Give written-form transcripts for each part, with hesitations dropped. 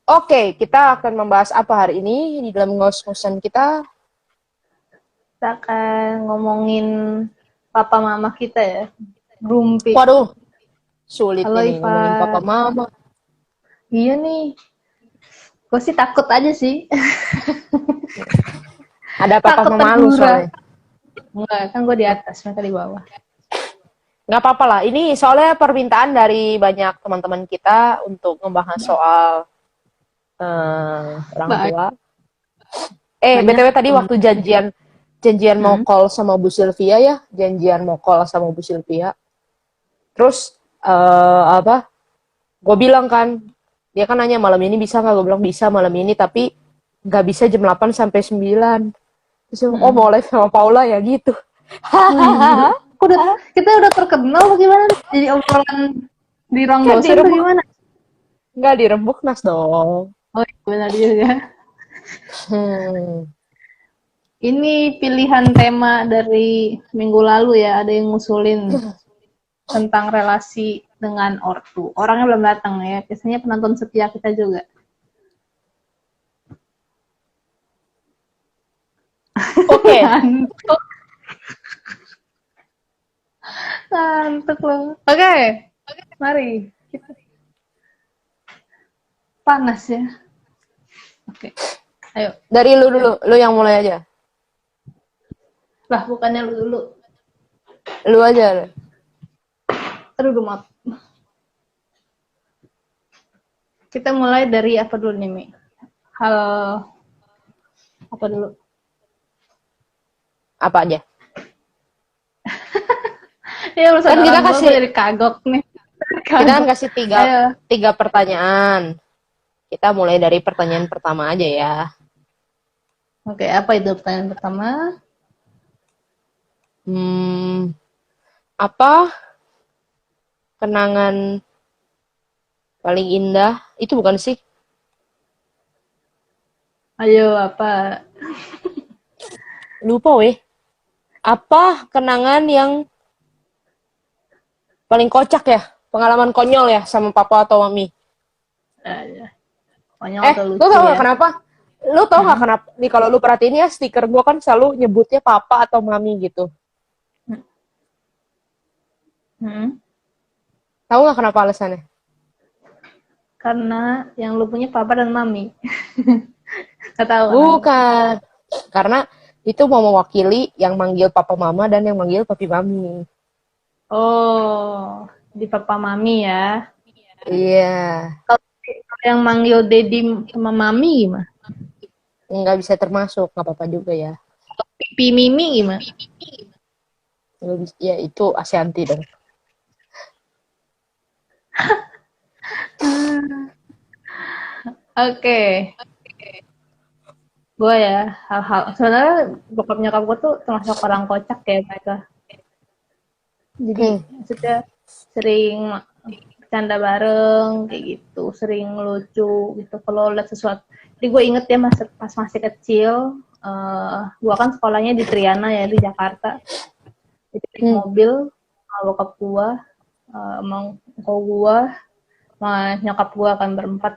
Oke, kita akan membahas apa hari ini di dalam ngos-ngosan kita? Kita akan ngomongin papa mama kita ya. Grumpy. Waduh, sulit Halo ini ngomongin papa Ivan. mama. Iya nih. Gue sih takut aja sih. Ada papa Takut mama lu tergura. soalnya. Enggak, kan gue di atas, mereka di bawah. Nggak apa-apa lah. Ini soalnya permintaan dari banyak teman-teman kita untuk ngebahas soal orang Baik. tua. Banyak BTW tadi temen. waktu janjian mau call sama Bu Sylvia ya, janjian mau call sama Bu Sylvia. Terus apa? Gue bilang kan, dia kan nanya malam ini bisa nggak? Gue bilang bisa malam ini, tapi nggak bisa jam 8 sampai 9. Terus dia, oh mau live sama Paula ya gitu. Kita udah terkenal bagaimana? Jadi obrolan di ruang Kan dosen tuh gimana? nggak dirembuk nas dong. Oh iya benar juga. Ini pilihan tema dari minggu lalu ya, ada yang ngusulin tentang relasi dengan ortu. Orangnya belum datang ya, biasanya penonton setia kita juga. Oke. Ngantuk. Ngantuk loh. Oke, mari. Panas ya. Oke, ayo. Dari lu dulu, lu yang mulai aja. Lah, bukannya lu dulu. Lu aja. Aduh, gemot. Kita mulai dari apa dulu nih, Mi? Hal apa dulu? Apa aja? Ya, urusan Kan kita orang tua kasih- gue jadi kagok nih. Kita kan kasih Ayo. tiga pertanyaan. Kita mulai dari pertanyaan pertama aja ya. Oke, apa itu pertanyaan pertama? Apa kenangan paling indah? Itu bukan sih? Ayo, apa? Lupa weh. Apa kenangan yang paling kocak ya? Pengalaman konyol ya sama papa atau mami? Ya. Konyol atau Lu lucu tau ya? gak kenapa? Lu tau gak kenapa? Nih kalau lu perhatiin ya stiker gua kan selalu nyebutnya papa atau mami gitu. Tahu gak kenapa alasannya? Karena yang lu punya papa dan mami. Gak tahu. Bukan. Karena itu mau mewakili yang manggil papa mama dan yang manggil papi mami. Oh, di papa mami ya. Iya. Kalau yang manggil daddy sama mami gimana? Nggak bisa termasuk, nggak apa-apa juga ya. Pipi mimi gimana? Ya itu Ashanti dong. Oke. Gue ya, hal-hal. Sebenarnya bokap nyokap gue tuh termasuk orang kocak ya mereka. Jadi maksudnya sering bercanda bareng kayak gitu, sering lucu gitu. Kalau lihat sesuatu, jadi gue inget ya pas masih kecil, gue kan sekolahnya di Triana ya di Jakarta. Jadi di mobil sama bokap gue, emang gue, sama nyokap gue akan berempat.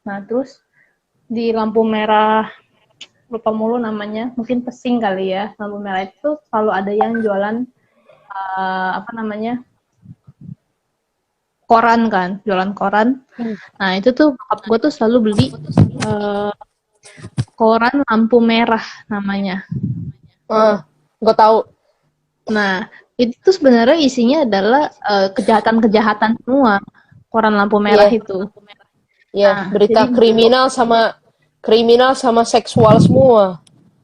Nah terus di lampu merah, lupa mulu namanya, mungkin Pesing kali ya, lampu merah itu selalu ada yang jualan koran kan, jualan koran. Nah itu tuh bokap gue tuh selalu beli koran lampu merah namanya. Gue tahu. Nah itu tuh sebenarnya isinya adalah kejahatan-kejahatan semua, koran lampu merah itu. Iya, berita kriminal sama seksual semua.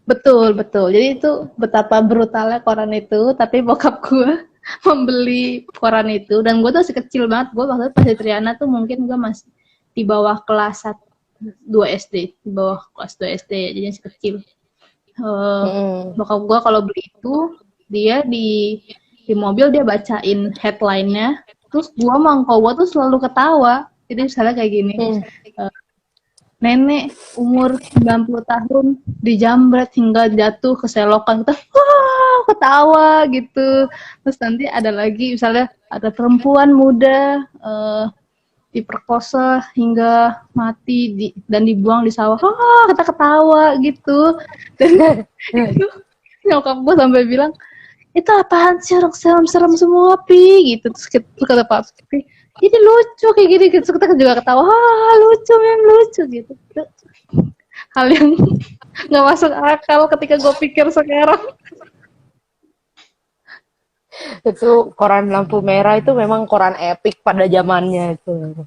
Betul. Jadi itu betapa brutalnya koran itu, tapi bokap gue membeli koran itu, dan gue tuh masih kecil banget. Gue waktu itu pas di Triana tuh mungkin gue masih di bawah kelas 2 SD, di bawah kelas 2 SD, jadi masih kecil. Bokap gue kalau beli itu, dia di mobil dia bacain headline-nya, terus gue sama engkau gue tuh selalu ketawa. Jadi misalnya kayak gini, nenek umur 90 tahun dijambret hingga jatuh ke selokan, kita ketawa gitu. Terus nanti ada lagi misalnya ada perempuan muda diperkosa hingga mati dan dibuang di sawah. Kita ketawa gitu. Dan itu nyokap gue sampai bilang, itu apaan sih, orang serem-serem semua, Pi, gitu. Terus kata Pak Pi, ini lucu kayak gini. Terus kita juga ketawa, lucu, lucu gitu. Hal yang nggak masuk akal ketika gue pikir sekarang. Itu koran lampu merah itu memang koran epic pada zamannya itu.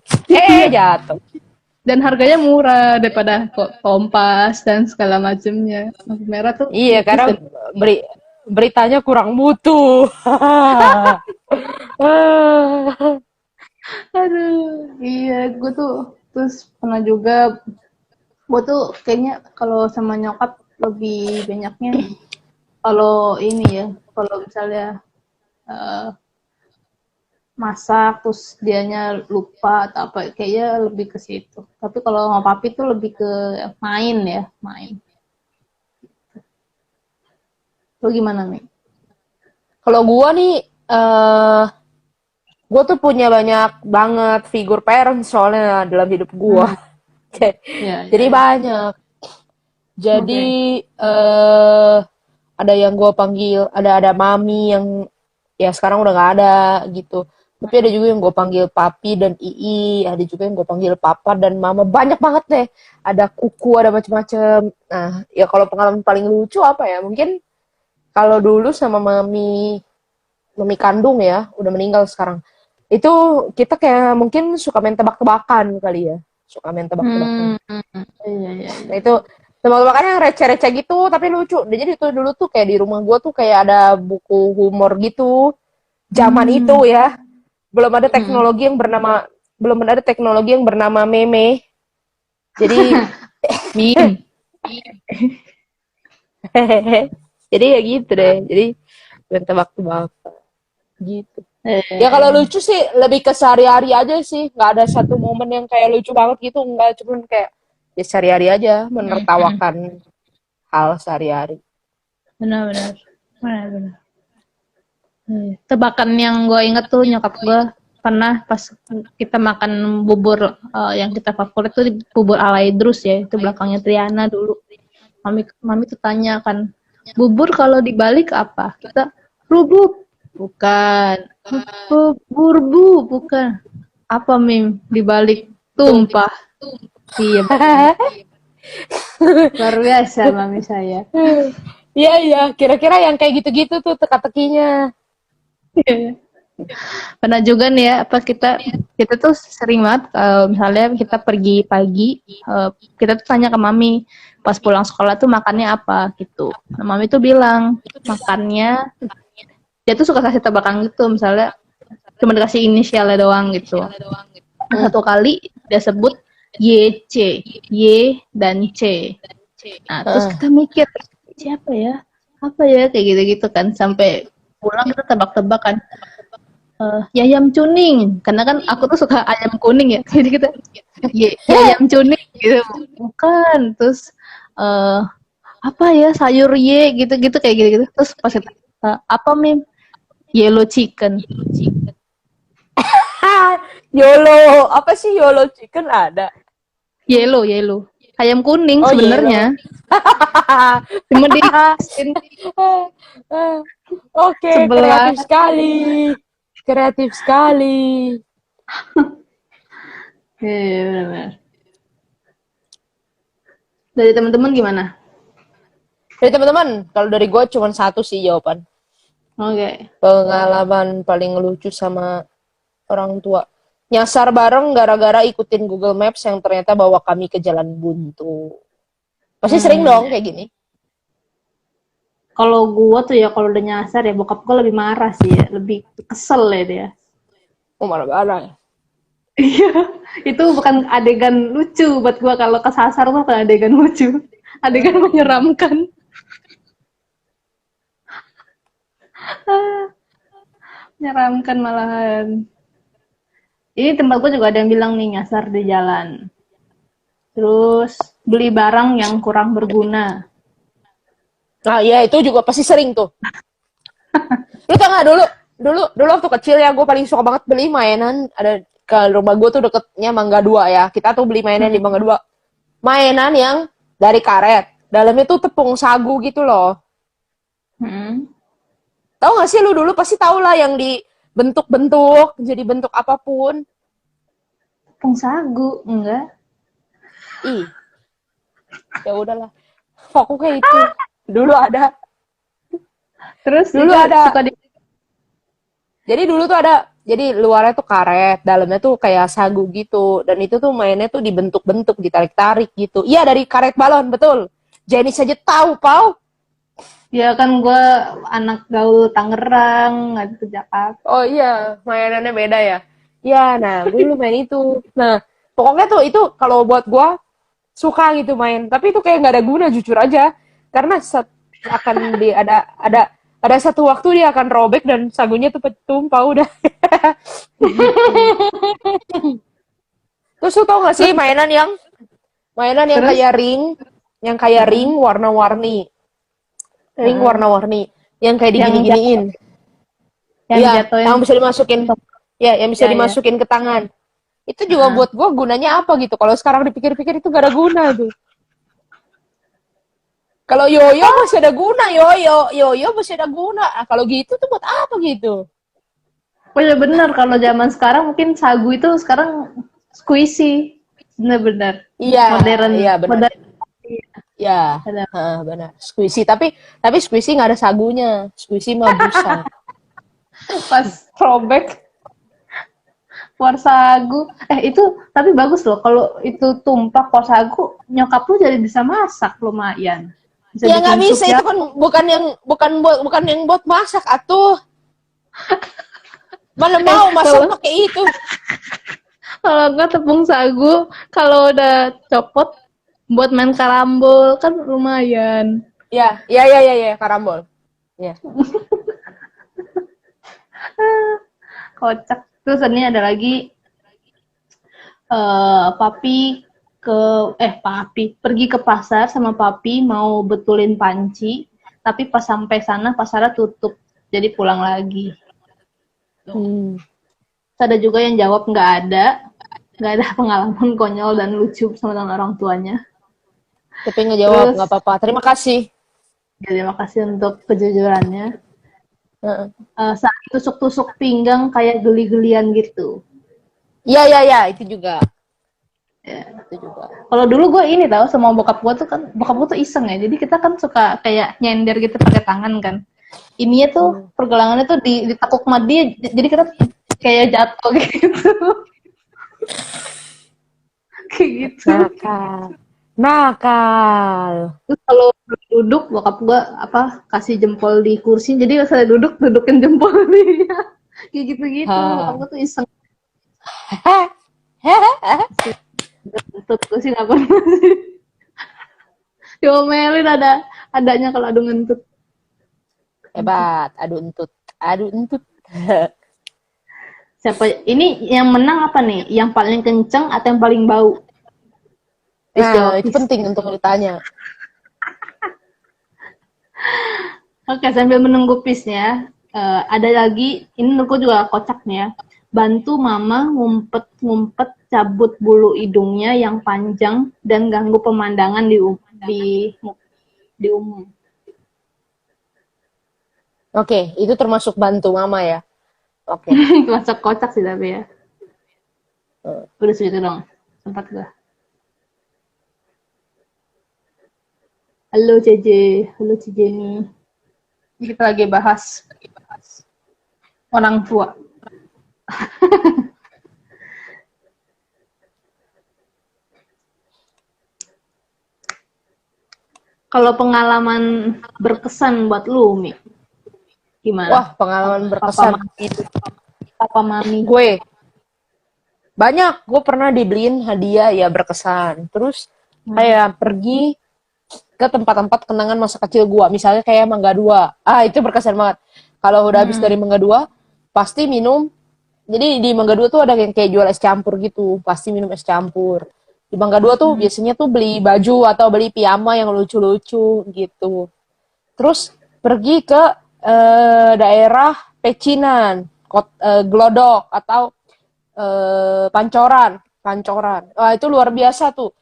Jatuh. Dan harganya murah daripada Kompas dan segala macamnya. Lampu merah tuh. Iya, karena beritanya kurang mutu. Aduh, iya, gue tuh terus pernah juga, gue tuh kayaknya kalau sama nyokap lebih banyaknya kalau ini ya, kalau misalnya masak terus dianya lupa atau apa, kayaknya lebih ke situ. Tapi kalau sama papi tuh lebih ke main ya, main. Lo gimana, Mi? Kalau gua nih, gua tuh punya banyak banget figur parents soalnya dalam hidup gua. Jadi banyak. Jadi ada yang gua panggil, ada mami yang ya sekarang udah nggak ada gitu. Tapi ada juga yang gue panggil papi dan ii, ada juga yang gue panggil papa dan mama. Banyak banget deh. Ada kuku, ada macam-macam. Nah, ya kalau pengalaman paling lucu apa ya? Mungkin kalau dulu sama mami kandung ya, udah meninggal sekarang. Itu kita kayak mungkin suka main tebak-tebakan kali ya. Suka main tebak-tebakan. Iya. Nah itu tebak-tebakannya yang receh-receh gitu, tapi lucu. Jadi itu dulu tuh kayak di rumah gue tuh kayak ada buku humor gitu. Zaman itu ya. Belum ada teknologi yang bernama meme. Jadi meme. Jadi ya gitu deh. Jadi main tebak-tebakan gitu. Ya kalau lucu sih lebih ke sehari-hari aja sih. Nggak ada satu momen yang kayak lucu banget gitu. Nggak, cuman kayak ya sehari-hari aja menertawakan hal sehari-hari. Benar. Tebakan yang gue inget tuh, nyokap gue pernah pas kita makan bubur yang kita favorit tuh bubur ala Idrus ya, itu belakangnya Triana dulu. Mami tuh tanya kan, bubur kalau dibalik apa? Kita rubuk, bukan. Burbu, bukan. Apa, Mim? Dibalik tumpah. Iya. Luar biasa mami saya. Iya, kira-kira yang kayak gitu-gitu tuh teka-tekinya. Pernah juga nih ya, apa kita tuh sering banget misalnya kita pergi pagi, kita tuh tanya ke mami pas pulang sekolah tuh makannya apa gitu. Nah, mami tuh bilang makannya, dia tuh suka kasih tebakan gitu, misalnya cuma dikasih inisialnya doang gitu. Satu kali dia sebut YC, Y dan C. Nah terus kita mikir siapa ya, apa ya, kayak gitu-gitu kan, sampai pulang kita tebak-tebak kan. Yayam Cuning, karena kan aku tuh suka ayam kuning ya, jadi kita Yayam Cuning gitu, bukan. Terus apa ya, sayur Y gitu-gitu kayak gitu-gitu. Terus pas kita apa, Mim? Yellow chicken. YOLO, apa sih YOLO chicken ada? Yellow, ayam kuning sebenarnya. Cuma di Oke, kreatif sekali. Iya, benar. Dari teman-teman gimana? Dari teman-teman, kalau dari gue cuma satu sih jawaban. Oke. Pengalaman paling lucu sama orang tua. Nyasar bareng gara-gara ikutin Google Maps yang ternyata bawa kami ke jalan buntu. Pasti sering dong kayak gini. Kalau gue tuh ya, kalau udah nyasar ya bokap gue lebih marah sih ya, lebih kesel ya dia. Oh, marah-marah ya? Iya, itu bukan adegan lucu buat gue. Kalau kesasar tuh bukan adegan lucu, adegan menyeramkan. Menyeramkan malahan. Ini tempat gue juga ada yang bilang nih, nyasar di jalan. Terus beli barang yang kurang berguna. Nah, ya itu juga pasti sering tuh. Lu tau gak dulu waktu kecil ya, gue paling suka banget beli mainan. Ada ke rumah gue tuh deketnya Mangga 2 ya. Kita tuh beli mainan di Mangga 2. Mainan yang dari karet. Dalamnya tuh tepung sagu gitu loh. Hmm. Tahu gak sih lu dulu pasti tahu lah yang dibentuk-bentuk jadi bentuk apapun. Tepung sagu, enggak? Ih, ya udahlah. Pokoknya itu. Dulu ada. Terus Dulu itu ada. suka di Jadi dulu tuh ada. Jadi luarnya tuh karet, dalamnya tuh kayak sagu gitu. Dan itu tuh mainnya tuh dibentuk-bentuk, ditarik-tarik gitu. Iya dari karet balon, betul. Jenny saja tahu, Pau. ya kan gue anak gaul Tangerang, nggak ke Jakarta. Oh iya, mainannya beda ya. Ya, nah, gue dulu main itu. Nah, pokoknya tuh itu kalau buat gue suka gitu main. Tapi itu kayak nggak ada guna, jujur aja. Karena akan ada satu waktu dia akan robek dan sagunya tuh tumpah udah. Terus lu tau gak sih mainan yang Terus kayak ring warna-warni, ring eh, warna-warni, yang kayak yang digini-giniin. yang Iya, dijatuhin yang bisa dimasukin, ya, yang bisa ya ya. dimasukin ke tangan. Itu juga Heeh. buat gue gunanya apa gitu. Kalau sekarang dipikir-pikir itu gak ada guna tuh. Kalau yoyo masih ada guna, yoyo masih ada guna. Nah, kalau gitu tuh buat apa gitu? Oh ya benar, kalau zaman sekarang mungkin sagu itu sekarang squishy. Benar-benar Iya, modern iya benar. modern. Ya, Benar. benar. Squishy, tapi squishy nggak ada sagunya. Squishy mah busa. Pas throwback kuah sagu. Itu tapi bagus loh kalau itu tumpah kuah sagu, nyokap lu jadi bisa masak lumayan. Bisa Ya nggak bikin sup bisa ya. itu kan bukan yang buat masak atuh. Mana mau masak Kalau pakai itu? kalau enggak tepung sagu, kalau udah copot buat main karambol kan lumayan. Ya, karambol. Ya. Kocak. Terus ini ada lagi papi papi pergi ke pasar sama papi mau betulin panci, tapi pas sampai sana pasarnya tutup, jadi pulang lagi. Hmm. Terus ada juga yang jawab nggak ada pengalaman konyol dan lucu sama dengan orang tuanya. Tapi ngejawab Terus nggak apa-apa. Terima kasih. ya, terima kasih untuk kejujurannya. Heeh. Saat tusuk-tusuk pinggang kayak geli-gelian gitu. Ya, itu juga. Ya. Itu juga. Kalau dulu gue ini tahu sama bokap gue tuh kan, bokap gue tuh iseng ya. Jadi kita kan suka kayak nyender gitu pakai tangan kan. Ininya tuh pergelangannya tuh ditekuk sama dia, jadi kita kayak jatuh gitu. Kayak gitu. Nakal. Nakal. Terus kalau duduk bokap gue kasih jempol di kursi, jadi saya dudukin jempol dia. Kayak gitu-gitu. Bokap Ha. gue tuh iseng. Tuh gue sih nggak pernah sih. Diomelin adanya kalau adu ngentut. Hebat. Aduh entut. Aduh entut. Siapa ini yang menang apa nih? Yang paling kenceng atau yang paling bau? Please Nah, jawab, itu please. penting untuk ditanya. Oke, sambil menunggu pisnya, ada lagi, ini menurutku juga kocak nih ya. Bantu mama ngumpet-ngumpet cabut bulu hidungnya yang panjang dan ganggu pemandangan di umum. Oke, itu termasuk bantu mama ya. Oke. Kocak kocak sih tapi ya. Udah segitu dong. Sempat gue. Halo CJ, halo Cijeni. Ini kita lagi bahas orang tua. Kalau pengalaman berkesan buat lu, Mi, gimana? Wah, pengalaman berkesan. Papa mami. Gue banyak. Gue pernah dibeliin hadiah ya berkesan. Terus kayak pergi ke tempat-tempat kenangan masa kecil gue. Misalnya kayak Mangga 2. Itu berkesan banget. Kalau udah habis dari Mangga 2, pasti minum. Jadi di Mangga 2 tuh ada yang kayak jual es campur gitu. Pasti minum es campur. Di Mangga 2 tuh biasanya tuh beli baju atau beli piyama yang lucu-lucu gitu. Terus pergi ke daerah Pecinan, Glodok atau Pancoran. Pancoran. Wah, itu luar biasa tuh.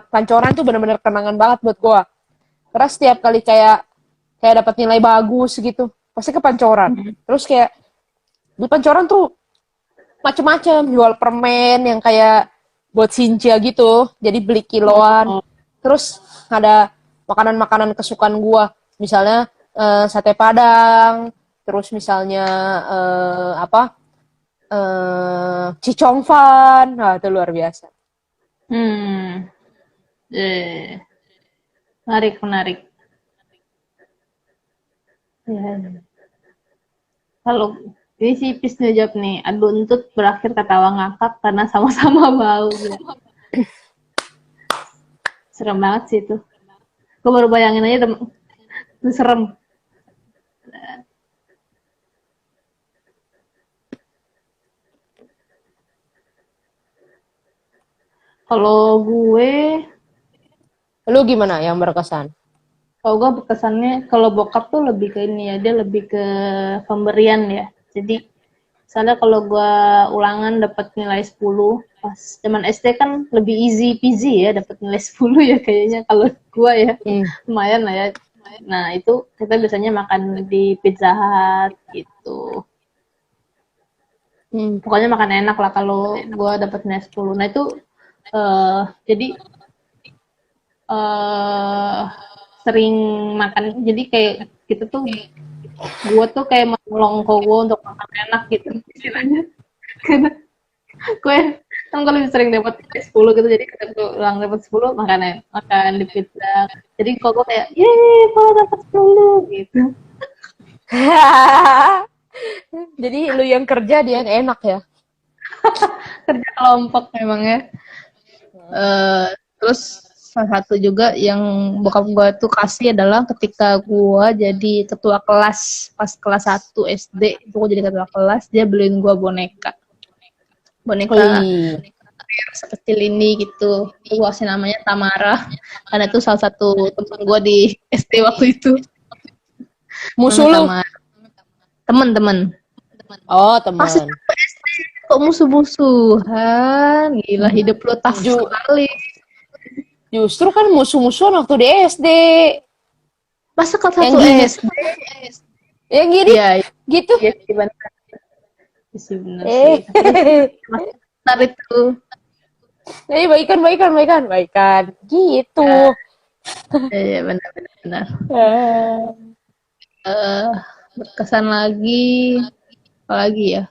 Pancoran tuh bener-bener kenangan banget buat gua. Karena setiap kali kayak kayak dapat nilai bagus gitu, pasti ke Pancoran. Terus kayak di Pancoran tuh macem-macem, jual permen yang kayak buat Sincia gitu, jadi beli kiloan. Oh. Terus ada makanan-makanan kesukaan gua, misalnya sate Padang, terus misalnya apa Cicongfan, nah itu luar biasa. Hmm. Eh, menarik, menarik. Ya. Kalau ini sih Pis ngejawab nih, adu untut berakhir ketawa ngakak karena sama-sama bau. Gila. Serem banget sih itu. Gue baru bayangin aja udah serem. Kalau gue, Lu gimana yang berkesan? kalau gue kesannya, kalau bokap tuh lebih ke ini ya, dia lebih ke pemberian ya. Jadi, misalnya kalau gue ulangan dapat nilai 10, pas zaman SD kan lebih easy peasy ya, dapat nilai 10 ya kayaknya kalau gue ya. Hmm. Lumayan lah ya. Nah, itu kita biasanya makan di Pizza Hut gitu. Hmm. Pokoknya makan enak lah kalau gue dapat nilai 10. Nah, itu jadi eh sering makan, jadi kayak kita tuh, gue tuh kayak menolong kok gue untuk makan enak gitu istilahnya. Karena gue kan gue lebih sering dapat 10 gitu, jadi ketika gue ulang dapat 10 makan di pizza, jadi kok gue kayak yeay kok dapat 10 gitu. Jadi lu yang kerja dia yang enak ya. Kerja kelompok memang ya. Terus salah satu juga yang bokap gue tuh kasih adalah ketika gue jadi ketua kelas pas kelas 1 SD, itu gue jadi ketua kelas, dia beliin gue boneka Wih. sekecil ini gitu. Gue kasih namanya Tamara karena itu salah satu teman gue di SD waktu itu. Musuh Namanya lu. Tamara. Temen-temen. Oh, Masih teman. kok musuh-musuhan, gila hidup lo tough Ju- sekali. Justru kan musuh-musuhan waktu di SD. Masa kelas Yang 1 gini. SD? Yang gini. Iya, Gitu. iya sih benar. Iya sih benar sih. Eh. Tapi besar itu. Baikan. Gitu. Iya benar benar benar. Eh. Eh, berkesan lagi, apa lagi ya?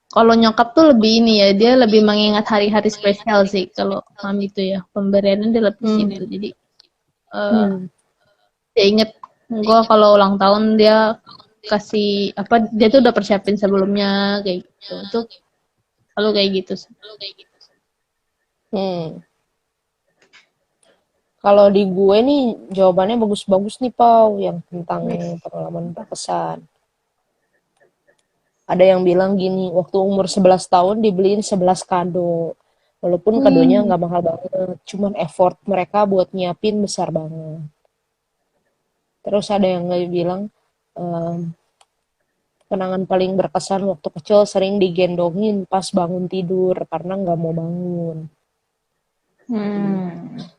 Kalau nyokap tuh lebih ini ya, dia lebih mengingat hari-hari spesial sih. Kalau mami itu ya, pemberiannya dia lebih situ. Jadi dia inget gue kalau ulang tahun dia kasih apa, dia tuh udah persiapin sebelumnya kayak gitu. Itu selalu kayak gitu sih. Kalau di gue nih jawabannya bagus-bagus nih Pau, yang tentang pengalaman berkesan. Ada yang bilang gini, waktu umur 11 tahun dibeliin 11 kado. Walaupun kadonya nggak mahal banget, cuman effort mereka buat nyiapin besar banget. Terus ada yang bilang, kenangan paling berkesan waktu kecil sering digendongin pas bangun tidur karena nggak mau bangun.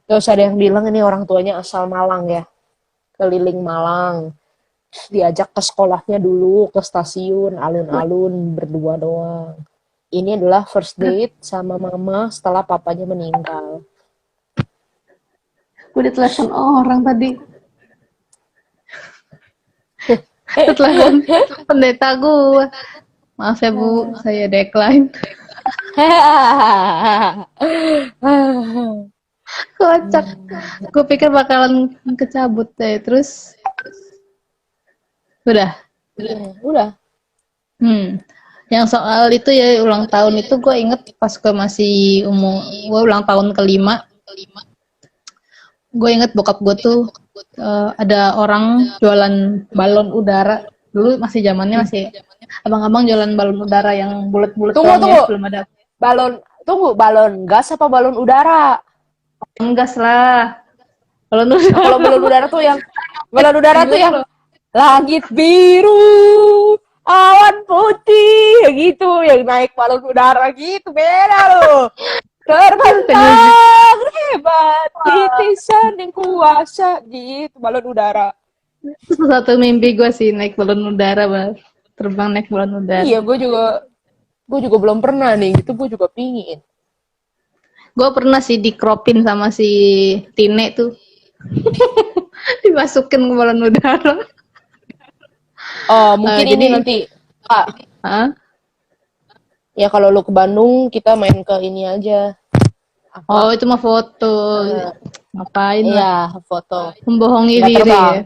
Terus ada yang bilang ini orang tuanya asal Malang ya, keliling Malang. Diajak ke sekolahnya dulu, ke stasiun, alun-alun, berdua doang. Ini adalah first date sama mama setelah papanya meninggal. Gue ditelepon orang tadi. Telepon pendeta gue. Maaf ya Bu, saya decline. Kocak. Gue pikir bakalan kecabut deh. Terus udah. Udah. Yang soal itu ya ulang tahun itu gue inget pas gue masih gue ulang tahun ke-5. Gue inget bokap gue tuh ada orang jualan balon udara. Dulu masih zamannya masih abang-abang jualan balon udara yang bulat-bulat doang ya, belum ada balon gas apa balon udara? gas lah. Balon udara. Kalau balon udara tuh yang langit biru, awan putih gitu, yang naik balon udara gitu, beda loh. Terbentang hebat, titisan yang kuasa gitu, balon udara. Satu mimpi gue sih naik balon udara, Bang. Terbang naik balon udara. Iya, gue juga belum pernah nih, gitu gue juga pingin. Gue pernah sih dikropin sama si Tine tuh. Dimasukin ke balon udara. Oh, mungkin ini Jadi, nanti, Kak, ah, ya kalau lu ke Bandung, kita main ke ini aja. oh Apa? itu mah foto. Ngapain lah. Iya, foto. Membohongi Nggak diri terbang. ya.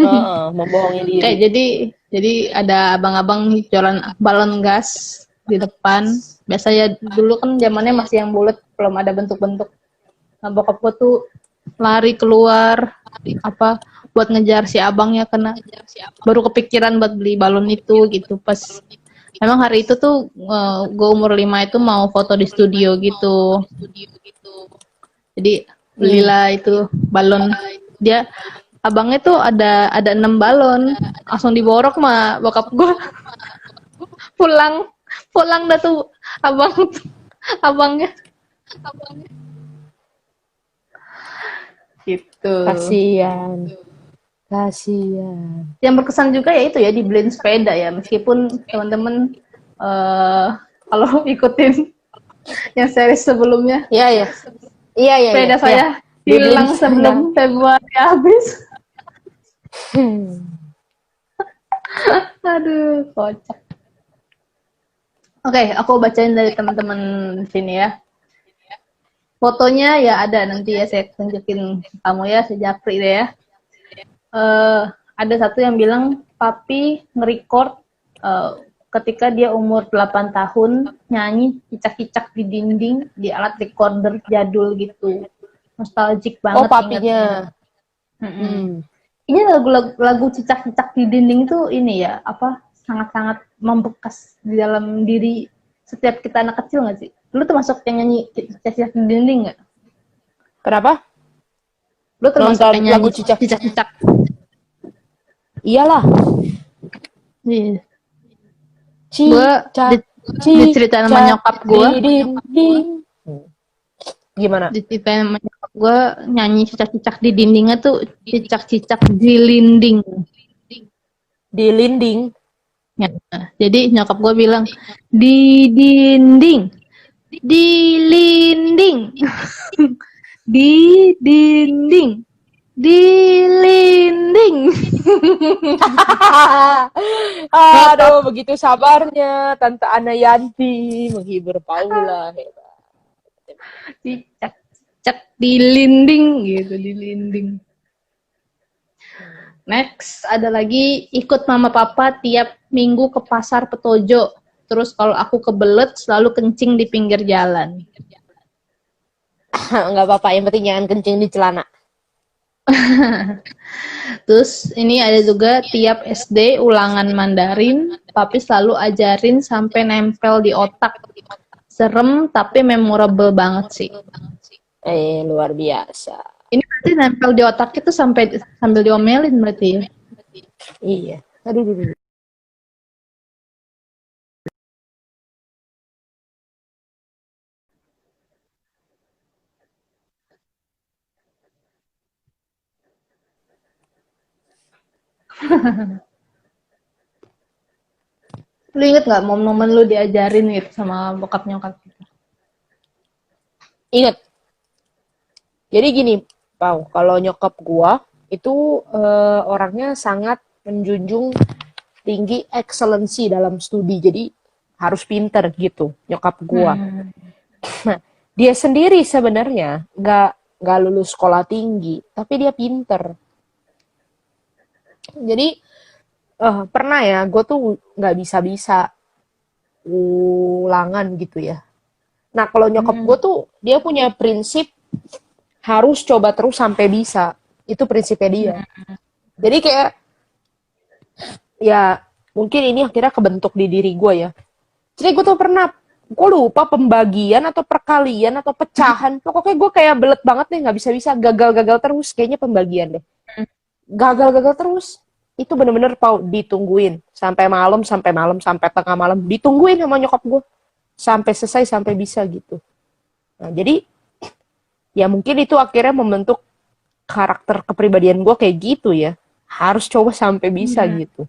Heeh, membohongi diri. Kayak jadi ada abang-abang jualan balon gas di depan. Biasanya dulu kan zamannya masih yang bulat, belum ada bentuk-bentuk. Nah, bokap gue tuh lari keluar apa buat ngejar si abangnya karena baru kepikiran buat beli balon itu gitu. Pas emang hari itu tuh gue umur 5 itu mau foto di studio gitu. Jadi belilah itu balon. Dia abangnya tuh ada 6 balon, langsung diborok mah bokap gue. Pulang dah tuh abangnya gitu. Kasian. Kasian. Yang berkesan juga ya itu ya dibeliin sepeda ya, meskipun teman-teman kalau ikutin yang series sebelumnya Iya, iya. Iya, iya, sepeda iya. saya Dibeliin hilang sebelum Februari habis. Aduh, kocak. Oke, aku bacain dari teman-teman sini ya. Fotonya ya ada nanti ya saya tunjukin kamu ya, si Japri deh ya. Ada satu yang bilang papi nge-record ketika dia umur 8 tahun nyanyi cicak-cicak di dinding di alat recorder jadul gitu. Nostalgic Oh, banget papinya. Ini lagu cicak-cicak di dinding itu ini ya, apa sangat-sangat membekas di dalam diri setiap kita anak kecil nggak sih? Lu termasuk yang nyanyi cicak-cicak di dinding nggak? Kenapa? Lu termasuk Nonton yang nyanyi lagu cicak. cicak-cicak? Iyalah. Iya. Cicak. Diceritain sama nyokap gue. Di dinding. Gimana? Diceritain sama nyokap gue nyanyi cicak-cicak di dindingnya tuh cicak-cicak di linding. Di linding. Ya. Jadi nyokap gue bilang di dinding, di linding, di dinding, di linding. Aduh, begitu sabarnya Tante Ana Yanti menghibur Paula. Hebat. Cicak-cicak di linding gitu, di linding. Next, ada lagi ikut mama papa tiap minggu ke pasar Petojo. Terus kalau aku kebelet selalu kencing di pinggir jalan. Nggak apa-apa, yang penting jangan kencing di celana. Terus ini ada juga tiap SD ulangan Mandarin, tapi selalu ajarin sampai nempel di otak. Serem tapi memorable banget sih. Luar biasa. Ini berarti nempel di otak itu sambil diomelin berarti ya? Iya. Aduh. Lu inget gak momen-momen lu diajarin gitu sama bokap nyokap gitu? Ingat. Jadi gini, Pau, kalau nyokap gua itu orangnya sangat menjunjung tinggi excellency dalam studi. Jadi harus pinter gitu, nyokap gua. Nah, dia sendiri sebenarnya nggak lulus sekolah tinggi, tapi dia pinter. Jadi pernah ya, gue tuh nggak bisa ulangan gitu ya. Nah, kalau nyokap gue tuh dia punya prinsip harus coba terus sampai bisa. Itu prinsipnya dia. Jadi kayak ya mungkin ini akhirnya kebentuk di diri gue ya. Jadi gue tuh pernah, gue lupa pembagian atau perkalian atau pecahan. Pokoknya gue kayak belet banget nih, nggak bisa-bisa, gagal-gagal terus. Kayaknya pembagian deh. Gagal-gagal terus. itu bener-bener ditungguin sampai malam, sampai tengah malam, ditungguin sama nyokap gue sampai selesai, sampai bisa gitu. Nah, jadi ya mungkin itu akhirnya membentuk karakter kepribadian gue kayak gitu ya. Harus coba sampai bisa gitu.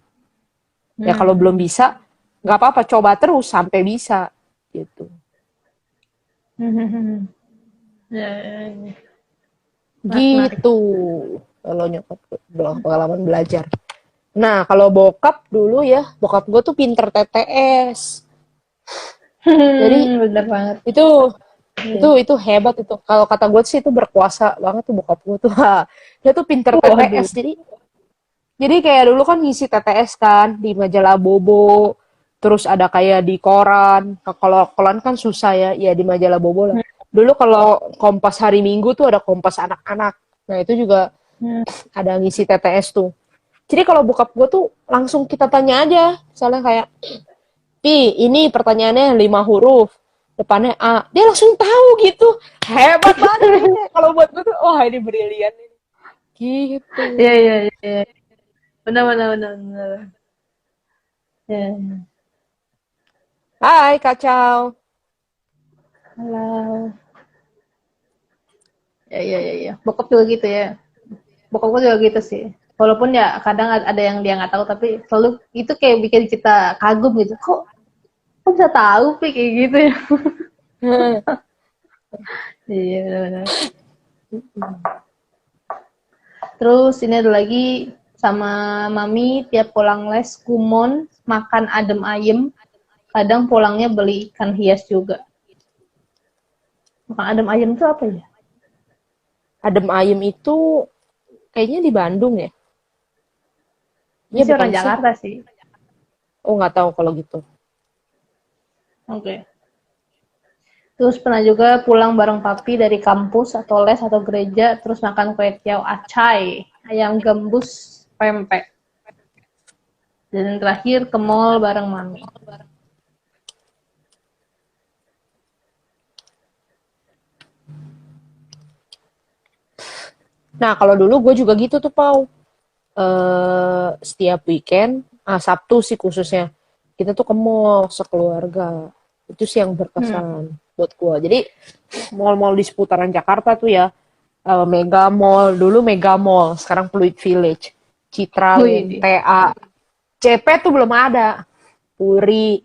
Ya kalau belum bisa, nggak apa-apa, coba terus sampai bisa gitu. Ya, ya, ya. Menarik. Gitu. Kalau nyokap gue, pengalaman belajar. Nah, kalau bokap dulu ya, bokap gue tuh pinter TTS. Jadi Bener banget. itu hebat itu. Kalau kata gue sih itu berkuasa banget tuh bokap gue tuh. Dia tuh pinter Waduh. TTS. Jadi kayak dulu kan ngisi TTS kan di majalah Bobo. Terus ada kayak di koran. Kalau koran kan susah ya, ya di majalah Bobo lah. Dulu kalau Kompas hari Minggu tuh ada Kompas anak-anak. Nah, itu juga ada ngisi TTS tuh. Jadi kalau bokap gue tuh langsung kita tanya aja. Misalnya kayak, Pi, ini pertanyaannya 5 huruf. Depannya A. Dia langsung tahu gitu. Hebat banget. Kalau buat gue tuh, wah ini brilian. Gitu. Iya, iya, iya. Benar. Ya. Hai, kacau. Halo. Ya. Bokap juga gitu ya. Bokap gue juga gitu sih. Walaupun ya kadang ada yang dia nggak tahu, tapi selalu itu kayak bikin kita kagum gitu. Kok bisa tahu Pi kayak gitu ya? Iya benar. Terus ini ada lagi sama mami tiap pulang les kumon makan adem ayem. Kadang pulangnya beli ikan hias juga. Makan adem ayem itu apa ya? Adem ayem itu kayaknya di Bandung ya? Ini sih orang Jakarta sih. Oh, nggak tahu kalau gitu. Oke. Terus pernah juga pulang bareng papi dari kampus atau les atau gereja, terus makan kue tiaw acai, ayam gembus, pempek. Dan terakhir ke mall bareng mami. Nah, kalau dulu gue juga gitu tuh, Pau. Setiap weekend, Sabtu sih khususnya, kita tuh ke mall sekeluarga. Itu sih yang berkesan buat gue. Jadi, mall-mall di seputaran Jakarta tuh ya, Mega Mall, dulu Mega Mall, sekarang Pluit Village, Citralink, TA, CP tuh belum ada, Puri,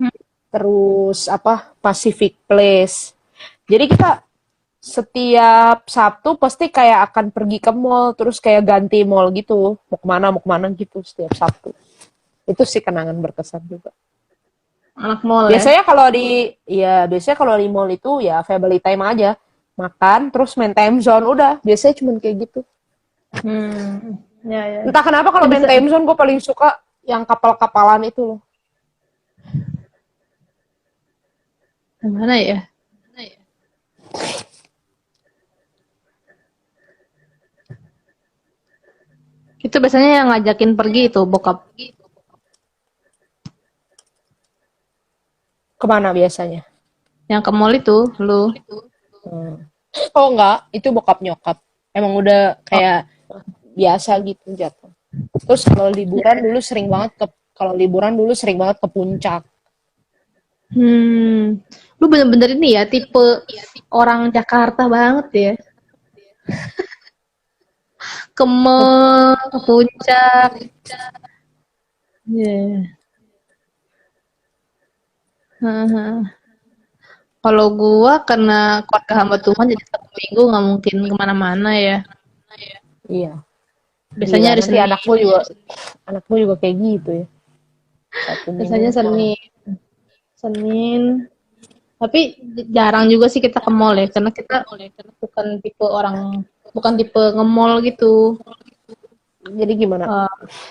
terus Pacific Place. Jadi kita setiap Sabtu pasti kayak akan pergi ke mall, terus kayak ganti mall gitu, mau kemana gitu setiap Sabtu. Itu sih kenangan berkesan juga. Anak mall biasanya ya? Biasanya kalau di mall itu ya family time aja, makan terus main time zone, udah biasanya cuma kayak gitu. Ya. Entah kenapa kalau main time zone gue paling suka yang kapal-kapalan itu loh. Gimana ya? Itu biasanya yang ngajakin pergi itu bokap. Kemana biasanya? Yang ke mall itu, lu. Oh enggak, itu bokap nyokap. Emang udah kayak biasa gitu jatuh. Terus kalau liburan dulu sering banget ke puncak. Lu bener-bener ini ya tipe orang Jakarta banget ya. Ke mall, ke puncak. Kalau gua karena keluarga hamba Tuhan jadi Sabtu Minggu nggak mungkin kemana-mana ya. Iya. Biasanya hari Senin. Anakku juga kayak gitu ya. Biasanya Senin. Tapi jarang juga sih kita ke mall ya, karena kita bukan tipe nge-mall gitu. Jadi gimana?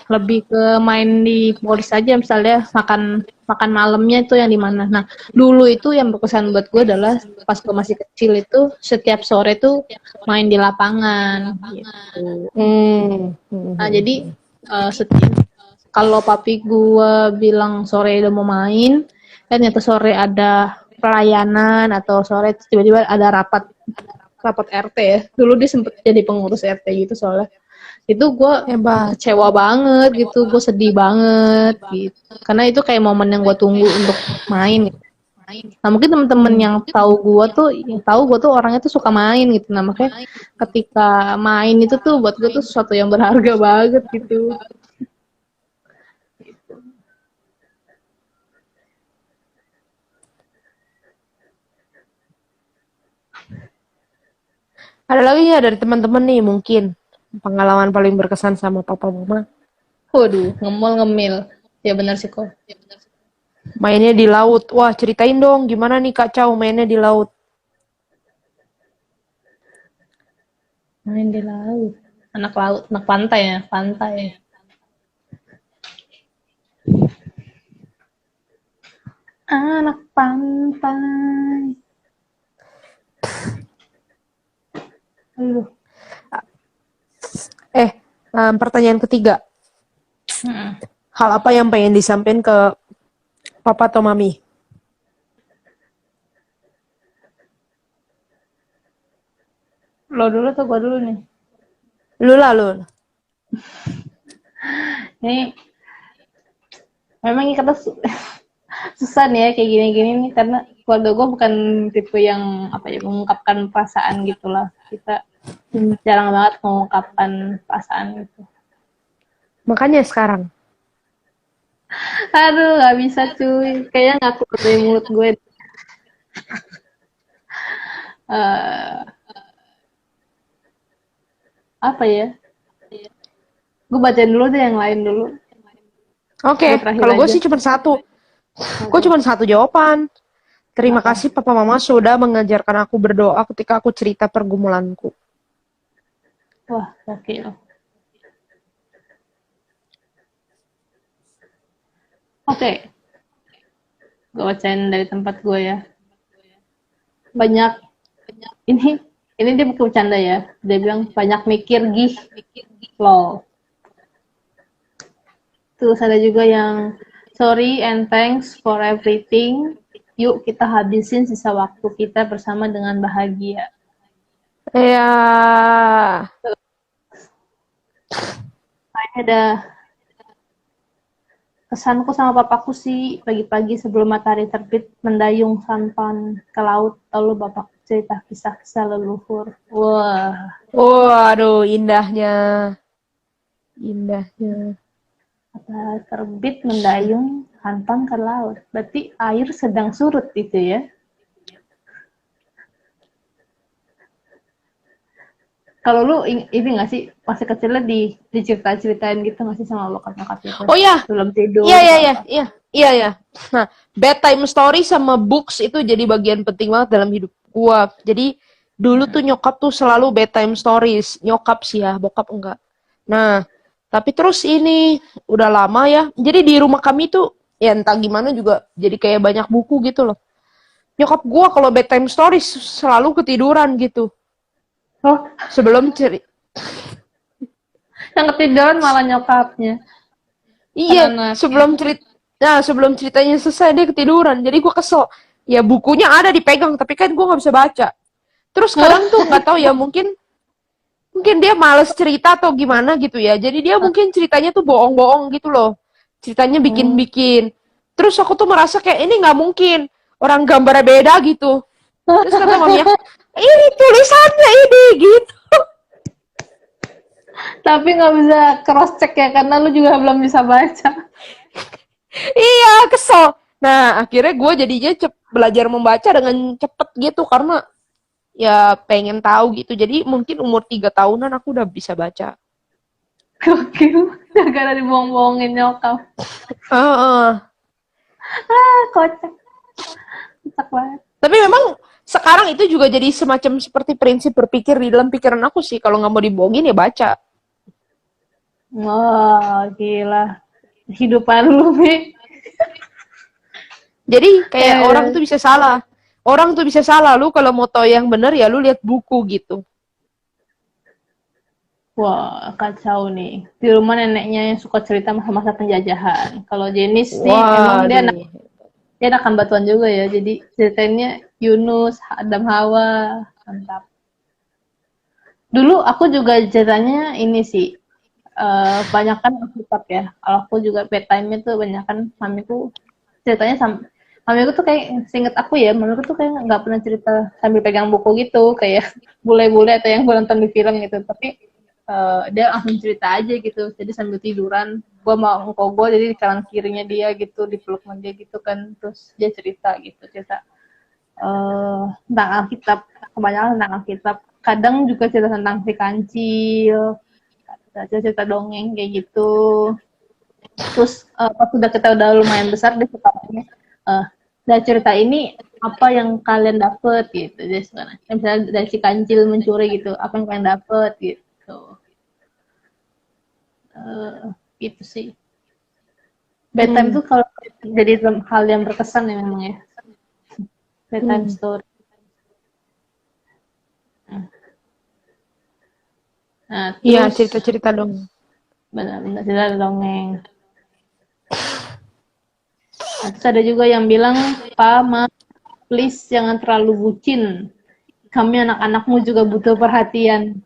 Lebih ke main di mall saja, misalnya makan malamnya itu yang di mana. Nah, dulu itu yang berkesan buat gue adalah pas gue masih kecil itu setiap sore tuh main di lapangan gitu. Nah, jadi kalau papi gue bilang sore udah mau main, kan ternyata sore ada pelayanan atau sore tiba-tiba ada rapat RT ya. Dulu dia sempet jadi pengurus RT gitu soalnya. Itu gue Hebat. kecewa banget gitu, gue sedih banget gitu. Karena itu kayak momen yang gue tunggu untuk main. Nah mungkin temen-temen Hmm. yang tahu gue tuh orangnya tuh suka main gitu. Nah makanya ketika main itu tuh buat gue tuh sesuatu yang berharga banget gitu. Ada lagi nggak dari teman-teman nih mungkin pengalaman paling berkesan sama papa mama? Waduh, ngemil ngemil. Ya benar sih kok. Mainnya di laut. Wah, ceritain dong gimana nih Kak Chow mainnya di laut. Main di laut, anak pantai ya, pantai. Anak pantai. Aduh. Pertanyaan ketiga. Hmm. Hal apa yang pengen disampaikan ke papa atau mami? Lo dulu tuh gue dulu nih. Lu lah lu. Ini memang kita susah nih ya kayak gini-gini nih karena keluarga gue bukan tipe yang apa ya mengungkapkan perasaan gitulah. Kita jarang banget mengungkapkan perasaan gitu. Makanya sekarang. Aduh, nggak bisa cuy. Kayaknya nggak keluar dari mulut gue. Eh, apa ya? Gue bacain dulu deh yang lain dulu. Oke, Gue terakhir kalau gue aja. sih cuma satu. Gue cuma satu jawaban. Terima Apa? kasih papa mama sudah mengajarkan aku berdoa ketika aku cerita pergumulanku. Wah, oke. Oke, gue bacain dari tempat gue ya. Banyak ini dia bukan bercanda ya. Dia bilang banyak mikir gih lol. Terus ada juga yang sorry and thanks for everything. Yuk kita habisin sisa waktu kita bersama dengan bahagia. Ya, Kayaknya ada kesanku sama papaku sih pagi-pagi sebelum matahari terbit mendayung sampan ke laut lalu bapak cerita kisah-kisah leluhur. Wah, waduh, indahnya, indahnya. matahari terbit mendayung sampan ke laut. Berarti air sedang surut itu ya. Kalau lu ini nggak sih masih kecilnya dicerita-ceritain gitu nggak sih sama bokap nyokap itu Oh ya, sebelum iya tidur iya atau iya apa? iya iya ya. Nah, bedtime story sama books itu jadi bagian penting banget dalam hidup gua. Jadi dulu tuh nyokap tuh selalu bedtime stories. Nyokap sih ya, bokap enggak. Nah, tapi terus ini udah lama ya. Jadi di rumah kami tuh ya entah gimana juga jadi kayak banyak buku gitu loh. Nyokap gua kalau bedtime stories selalu ketiduran gitu. Oh, Sebelum cerita. yang ketiduran malah nyokapnya kan Iya, anaknya. sebelum ceritanya selesai dia ketiduran. Jadi gue kesel. Ya bukunya ada dipegang, tapi kan gue nggak bisa baca. Terus kadang tuh nggak tahu ya mungkin dia males cerita atau gimana gitu ya. Jadi dia mungkin ceritanya tuh bohong-bohong gitu loh. Ceritanya Hmm. bikin-bikin. Terus aku tuh merasa kayak ini nggak mungkin. Orang gambarnya beda gitu. Terus kata mami aku, ini tulisannya ini gitu. Tapi nggak bisa cross check ya karena lu juga belum bisa baca. Iya, kesel. Nah, akhirnya gue jadinya belajar membaca dengan cepet gitu karena ya pengen tahu gitu. Jadi mungkin umur 3 tahunan aku udah bisa baca. Gokil, gara-gara dibohong-bohongin nyokap. Uh. Ah, kocak, kocak banget. Tapi memang sekarang itu juga jadi semacam seperti prinsip berpikir di dalam pikiran aku sih. Kalau nggak mau dibohongin ya baca. Wah, gila. Hidupan lu, Mi. Jadi kayak orang Eh, tuh bisa salah. Orang tuh bisa salah. Lu kalau mau tahu yang benar ya lu lihat buku gitu. wah, kacau nih. Di rumah neneknya yang suka cerita masa-masa penjajahan. Kalau Jenis nih, emang Waduh. dia anak batuan juga ya. Jadi ceritainnya Yunus, Adam Hawa. Mantap. Dulu aku juga ceritanya ini sih. banyak kan Alkitab ya. Kalau aku juga bedtime-nya tuh banyak kan mamiku ceritanya mamiku tuh kayak seinget aku ya, mamiku tuh kayak nggak pernah cerita sambil pegang buku gitu kayak bule-bule atau yang gue nonton di film gitu. Tapi dia langsung cerita aja gitu. Jadi sambil tiduran, gue mau engkau gue jadi di kanan kirinya dia gitu, dipeluk sama dia gitu kan. Terus dia cerita gitu, cerita tentang Alkitab, kebanyakan tentang Alkitab. Kadang juga cerita tentang si kancil, cerita dongeng kayak gitu. Terus pas udah kita udah lumayan besar dia suka nanya, dari cerita ini apa yang kalian dapet gitu. Dia suka nanya, misalnya dari si kancil mencuri gitu, apa yang kalian dapet gitu. Gitu sih. Bedtime tuh kalau jadi hal yang berkesan ya memang ya. Bedtime story. Nah, Iya, terus cerita-cerita dong. benar-benar cerita dongeng. Nah, terus ada juga yang bilang, "Pa, Ma, please jangan terlalu bucin. Kami anak-anakmu juga butuh perhatian."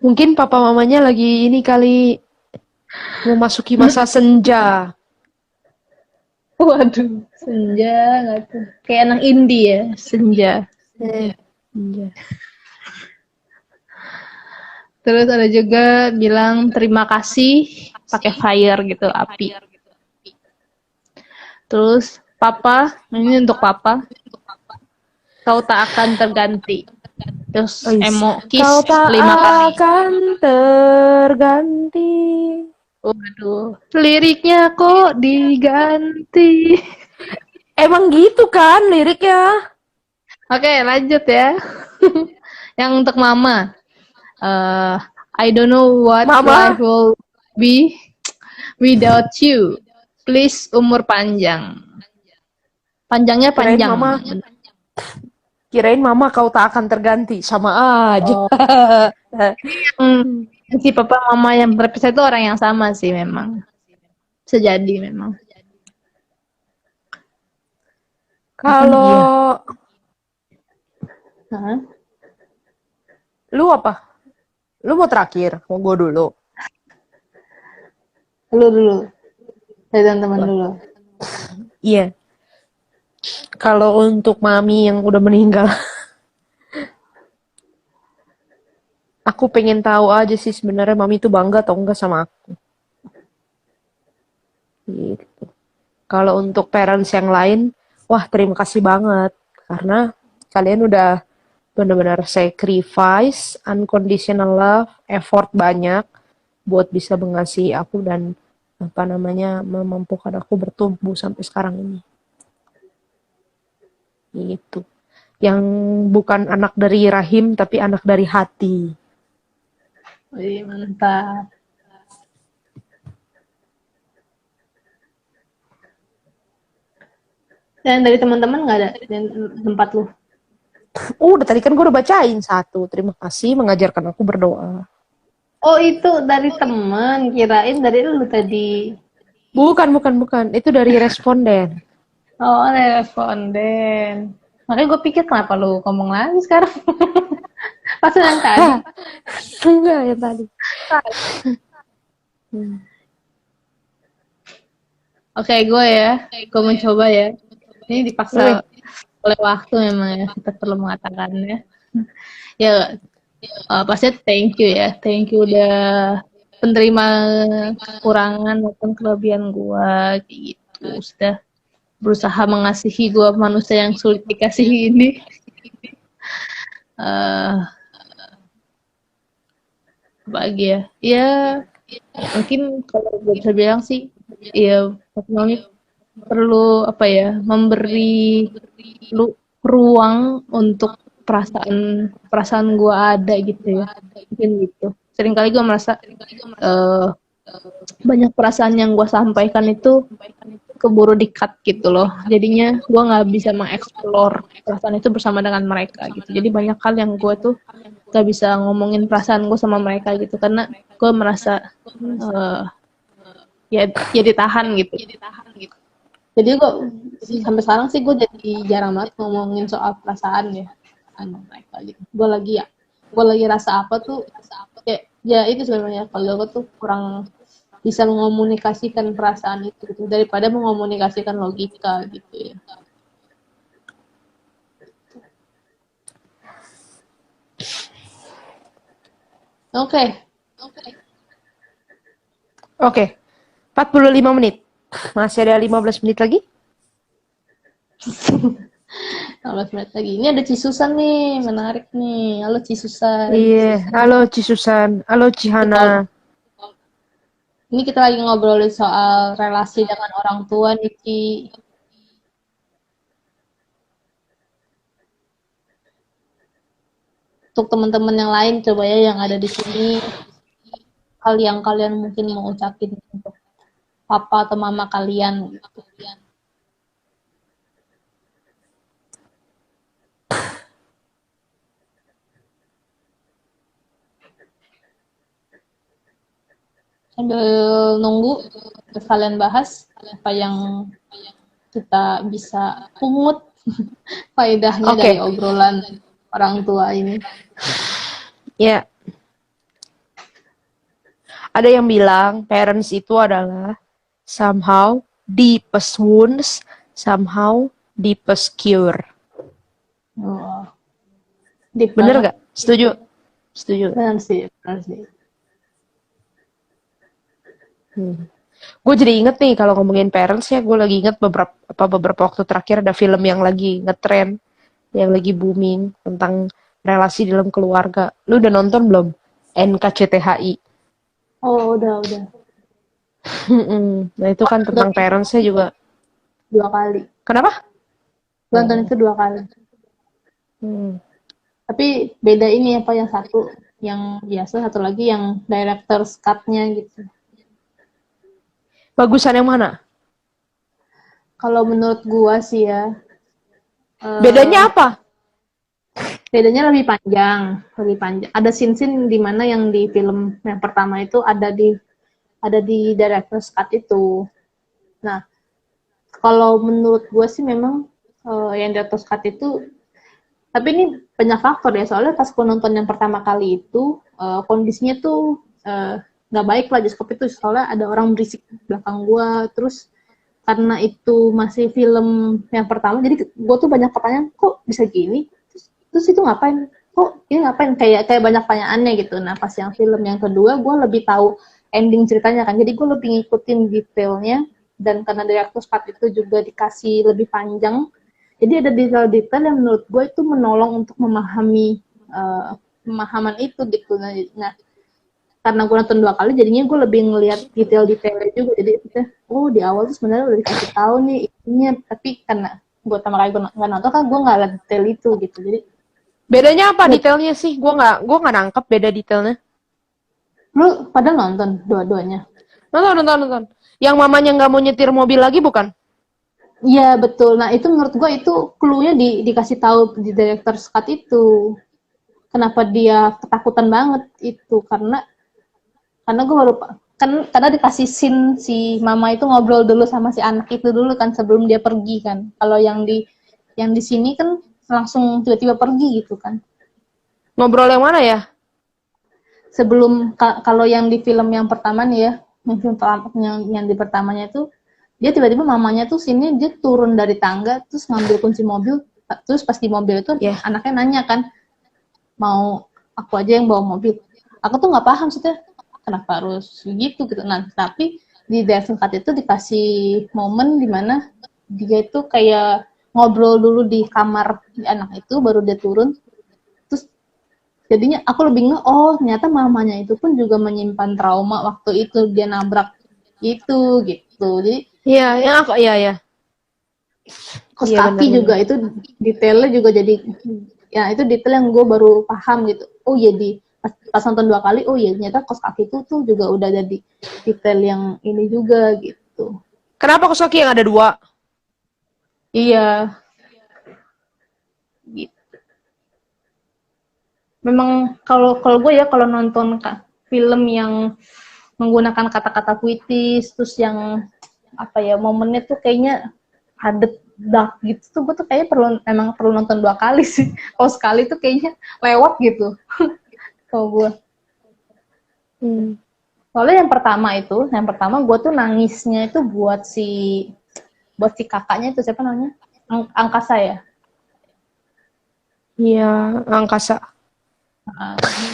Mungkin papa mamanya lagi ini kali memasuki masa senja. Waduh, senja nggak tuh? Kayak anak indie ya, senja. Senja. Terus ada juga bilang terima kasih pakai fire gitu, api. Terus papa, ini untuk papa, kau tak akan terganti. Terus emo kiss Kau tak 5 kali. akan terganti. Waduh, liriknya kok diganti. Emang gitu kan liriknya? Oke, lanjut ya. Yang untuk mama. I don't know what life Mama, will be without you. Please umur panjang. Panjangnya kirain panjang. mama, kirain mama kau tak akan terganti. Sama aja. Oh. Si papa mama yang berpisah itu orang yang sama sih memang. Sejadi memang. Kalau Hah? lu apa? Lu mau terakhir? Mau gue dulu? Lu dulu. Dari teman-teman dulu. Iya. Kalau untuk mami yang udah meninggal, aku pengen tahu aja sih sebenarnya mami itu bangga atau enggak sama aku. Gitu. Kalau untuk parents yang lain, wah terima kasih banget karena kalian udah benar-benar sacrifice, unconditional love, effort banyak buat bisa mengasihi aku dan apa namanya memampukan aku bertumbuh sampai sekarang ini. Gitu. Yang bukan anak dari rahim tapi anak dari hati. Wih, mantap. Dan dari teman-teman nggak ada di tempat lu? Udah tadi kan gue udah bacain satu. Terima kasih mengajarkan aku berdoa. Oh, itu dari teman. Kirain dari lu tadi. Bukan. Itu dari responden. Oh, responden. Makanya gue pikir kenapa lu ngomong lagi sekarang. Pas yang tadi. Enggak yang tadi. Oke, gue ya. Gue mencoba ya. Ini dipaksa oleh waktu memang ya. Kita perlu mengatakannya. Ya, pasti thank you ya. Thank you udah penerima kekurangan maupun kelebihan gue. Gitu. Sudah berusaha mengasihi gue manusia yang sulit dikasihi ini. Bahagia. Ya, mungkin kalau gue bisa bilang sih, ya mami perlu apa ya, memberi ruang untuk perasaan gue ada gitu ya, mungkin gitu. Seringkali gue merasa banyak perasaan yang gue sampaikan itu keburu di-cut gitu loh. Jadinya gue nggak bisa mengeksplor perasaan itu bersama dengan mereka gitu. Jadi banyak hal yang gue tuh gak bisa ngomongin perasaan gue sama mereka gitu karena gue merasa ya ditahan gitu. Jadi gue sampai sekarang sih gue jadi jarang banget ngomongin soal perasaan ya sama mereka gitu. Gue lagi ya gue lagi rasa apa tuh kayak ya itu sebenarnya kalau gue tuh kurang bisa mengomunikasikan perasaan itu gitu, daripada mengomunikasikan logika gitu ya. Oke. Oke, 45 menit. Masih ada 15 menit lagi? 15 menit lagi. Ini ada Cisusan nih, menarik nih. Halo Cisusan. Iya, halo Cisusan, halo Cihana. Ini kita lagi ngobrolin soal relasi dengan orang tua nih, Ci. Untuk teman-teman yang lain coba ya yang ada di sini, hal yang kalian mungkin mau ucapin untuk papa atau mama kalian gitu. Sambil nunggu terus kalian bahas apa yang kita bisa pungut faedahnya dari Oke, obrolan orang tua ini. ya. Ada yang bilang parents itu adalah somehow deepest wounds, somehow deepest cure. Oh, deep Bener banget. gak? Setuju? Setuju. Benar sih, benar sih. Gue jadi inget nih kalau ngomongin parents ya, gue lagi inget beberapa waktu terakhir ada film yang lagi ngetren, yang lagi booming tentang relasi dalam keluarga. Lu udah nonton belum? NKCTHI. Oh, udah. Nah itu kan tentang parentsnya juga. 2 kali. Kenapa? Nonton itu 2 kali. Hmm. Tapi beda ini apa yang satu yang biasa, satu lagi yang director's cut-nya gitu. Bagusan yang mana? Kalau menurut gua sih ya, Bedanya apa? bedanya lebih panjang, lebih panjang. Ada scene-scene di mana yang di film yang pertama itu ada di director's cut itu. Nah, kalau menurut gua sih memang yang director's cut itu, tapi ini banyak faktor ya, soalnya pas gua nonton yang pertama kali itu kondisinya tuh nggak baik lah di skop itu, soalnya ada orang berisik di belakang gua, terus karena itu masih film yang pertama, jadi gue tuh banyak pertanyaan, kok bisa gini? Terus itu ngapain? Kok ini ngapain? Kayak banyak pertanyaannya gitu. Nah, pas yang film yang kedua, gue lebih tahu ending ceritanya kan. Jadi gue lebih ngikutin detailnya, dan karena director's cut itu juga dikasih lebih panjang, jadi ada detail-detail yang menurut gue itu menolong untuk memahami pemahaman itu gitu. Nah, karena gue nonton 2 kali, jadinya gue lebih ngelihat detail-detailnya juga. Jadi oh di awal tuh sebenarnya udah dikasih tahu nih ininya, tapi karena gue pertama kali gue nggak nonton kan, gue nggak lihat detail itu gitu. Jadi Bedanya apa detailnya sih? Gue nggak nangkep beda detailnya. lu pada nonton dua-duanya? Nonton. Yang mamanya nggak mau nyetir mobil lagi bukan? Iya betul. Nah itu menurut gue itu clue-nya dikasih tahu di director's cut itu. Kenapa dia ketakutan banget itu, karena gue baru kan, karena dikasih scene si mama itu ngobrol dulu sama si anak itu dulu kan sebelum dia pergi kan. Kalau yang di sini kan langsung tiba-tiba pergi gitu kan. Ngobrol yang mana ya? Sebelum kalau yang di film yang pertama nih ya, yang di pertamanya itu dia tiba-tiba mamanya tuh sini dia turun dari tangga terus ngambil kunci mobil, terus pas di mobil itu anaknya nanya kan, mau aku aja yang bawa mobil. Aku tuh nggak paham maksudnya kenapa harus gitu. Nah, tapi di director's cut itu dikasih momen dimana dia itu kayak ngobrol dulu di kamar di anak itu, baru dia turun. Terus jadinya aku lebih oh ternyata mamanya itu pun juga menyimpan trauma waktu itu dia nabrak itu gitu. Jadi Iya, yang aku iya. kos Iya, kaki bener. juga itu detailnya juga jadi, ya itu detail yang gue baru paham gitu. Oh jadi pas nonton 2 kali, oh iya ternyata kos kaki itu tuh juga udah jadi detail yang ini juga gitu. Kenapa Kosoki yang ada 2? Iya gitu. Memang kalau gue ya, kalau nonton film yang menggunakan kata-kata puitis, terus yang apa ya, momennya tuh kayaknya padet dark gitu tuh, gue tuh kayaknya memang perlu nonton 2 kali sih. Kalau sekali tuh kayaknya lewat gitu. kalau gue. Hmm. Soalnya yang pertama gue tuh nangisnya itu buat si kakaknya itu siapa namanya? Angkasa ya. Iya, angkasa.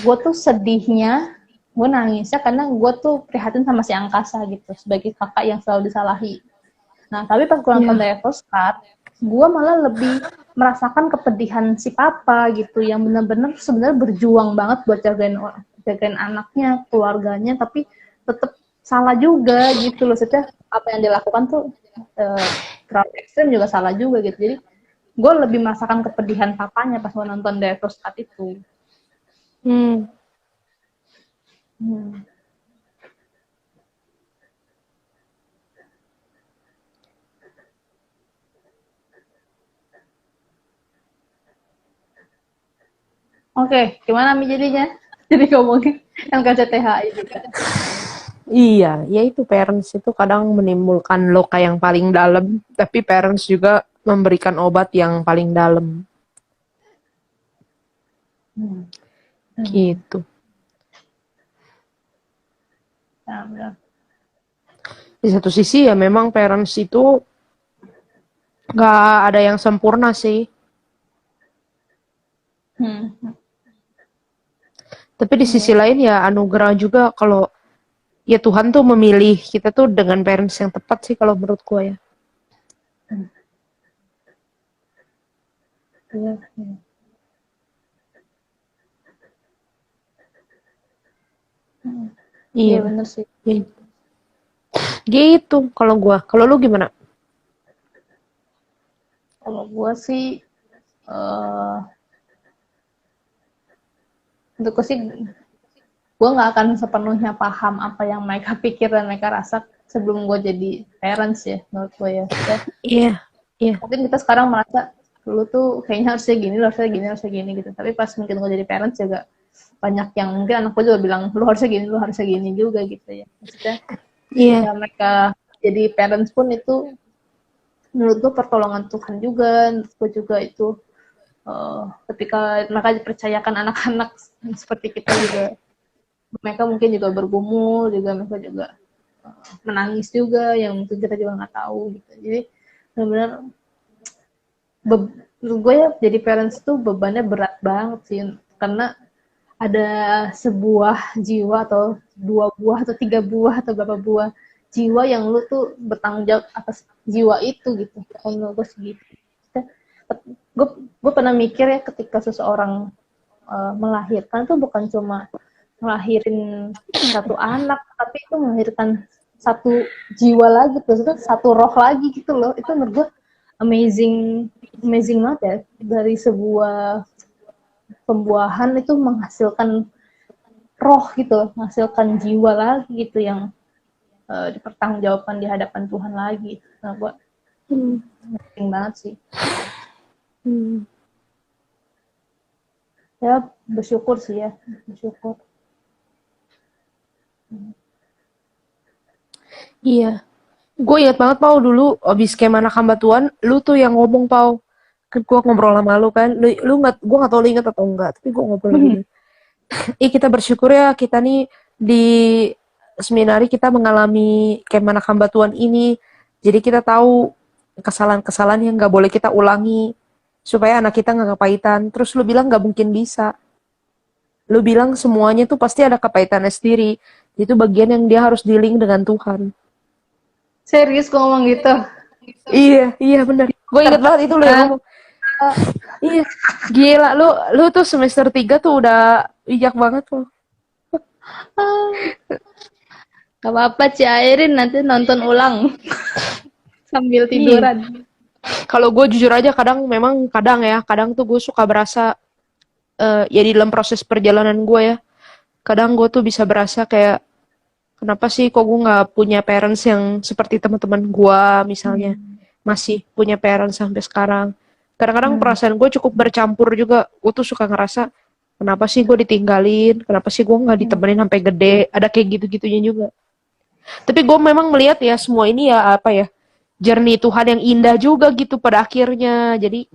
Gue tuh sedihnya, gue nangisnya karena gue tuh prihatin sama si Angkasa gitu sebagai kakak yang selalu disalahi. Nah tapi pas gue nonton Iya. Director's Cut, gue malah lebih merasakan kepedihan si papa gitu yang benar-benar sebenarnya berjuang banget buat jagain anaknya, keluarganya, tapi tetap salah juga gitu loh. Maksudnya apa yang dilakukan tuh terlalu ekstrim juga salah juga gitu. Jadi gue lebih merasakan kepedihan papanya pas gue nonton Director's Cut itu. Hmm. Hmm. Oke, gimana Mi jadinya? Jadi ngomongin LKCTHI juga. Iya, ya itu parents itu kadang menimbulkan luka yang paling dalam, tapi parents juga memberikan obat yang paling dalam. Gitu. Ya, benar. Di satu sisi ya memang parents itu nggak ada yang sempurna sih. Hmm. Tapi di sisi lain ya anugerah juga kalau ya Tuhan tuh memilih kita tuh dengan parents yang tepat sih kalau menurut gue ya. Iya, iya Iya. benar sih. Ya. Gitu kalau gue. Kalau lu gimana? Kalau gue sih, untuk gue sih, gue nggak akan sepenuhnya paham apa yang mereka pikir dan mereka rasa sebelum gue jadi parents ya, menurut gue ya. Iya. Iya. Mungkin kita sekarang merasa lu tuh kayaknya harusnya gini, harusnya gini gitu. Tapi pas mungkin gue jadi parents juga banyak yang mungkin anak gue juga bilang lu harusnya gini juga gitu ya. Maksudnya Iya. ya mereka jadi parents pun itu menurut gue pertolongan Tuhan juga. Menurut gue juga itu ketika mereka dipercayakan anak-anak seperti kita juga, mereka mungkin juga bergumul juga, mereka juga menangis juga yang mungkin kita juga nggak tahu gitu. Jadi benar-benar gue ya jadi parents tuh bebannya berat banget sih karena ada sebuah jiwa atau 2 buah atau 3 buah atau berapa buah jiwa yang lu tuh bertanggung jawab atas jiwa itu gitu. Kalau gue segitu, gue pernah mikir ya ketika seseorang melahirkan tuh bukan cuma melahirin satu anak, tapi itu melahirkan satu jiwa lagi, maksudnya satu roh lagi gitu loh. Itu menurut gue amazing banget ya, dari sebuah pembuahan itu menghasilkan roh gitu, menghasilkan jiwa lagi gitu yang dipertanggungjawabkan di hadapan Tuhan lagi. Nah, gue penting banget sih. Ya bersyukur sih ya, bersyukur. Iya. Gue ingat banget Pau dulu abis Kemana Hamba Tuhan, lu tuh yang ngomong Pau. Kan gue ngobrol sama lu kan. Lu nggak, gue nggak tahu lu ingat atau enggak, tapi gue ngobrol gini. Kita bersyukur ya kita nih di seminari kita mengalami Kemana Hamba Tuhan ini. Jadi kita tahu kesalahan-kesalahan yang nggak boleh kita ulangi supaya anak kita nggak kepahitan. Terus lu bilang nggak mungkin bisa. Lu bilang semuanya tuh pasti ada kepahitannya sendiri. Itu bagian yang dia harus dealing dengan Tuhan. Serius gue ngomong gitu? Iya, iya benar. Gue inget banget itu lu yang ngomong. Iya, gila lu tuh semester 3 tuh udah bijak banget loh. Gak apa-apa Airin nanti nonton ulang sambil tiduran. Kalau gue jujur aja kadang tuh gue suka berasa ya di dalam proses perjalanan gue ya. Kadang gue tuh bisa berasa kayak kenapa sih kok gue nggak punya parents yang seperti teman-teman gue misalnya masih punya parents sampai sekarang. Kadang-kadang perasaan gue cukup bercampur juga. Gue tuh suka ngerasa kenapa sih gue ditinggalin, kenapa sih gue nggak ditemenin sampai gede. Ada kayak gitu-gitunya juga. Tapi gue memang melihat ya semua ini ya apa ya journey Tuhan yang indah juga gitu pada akhirnya. Jadi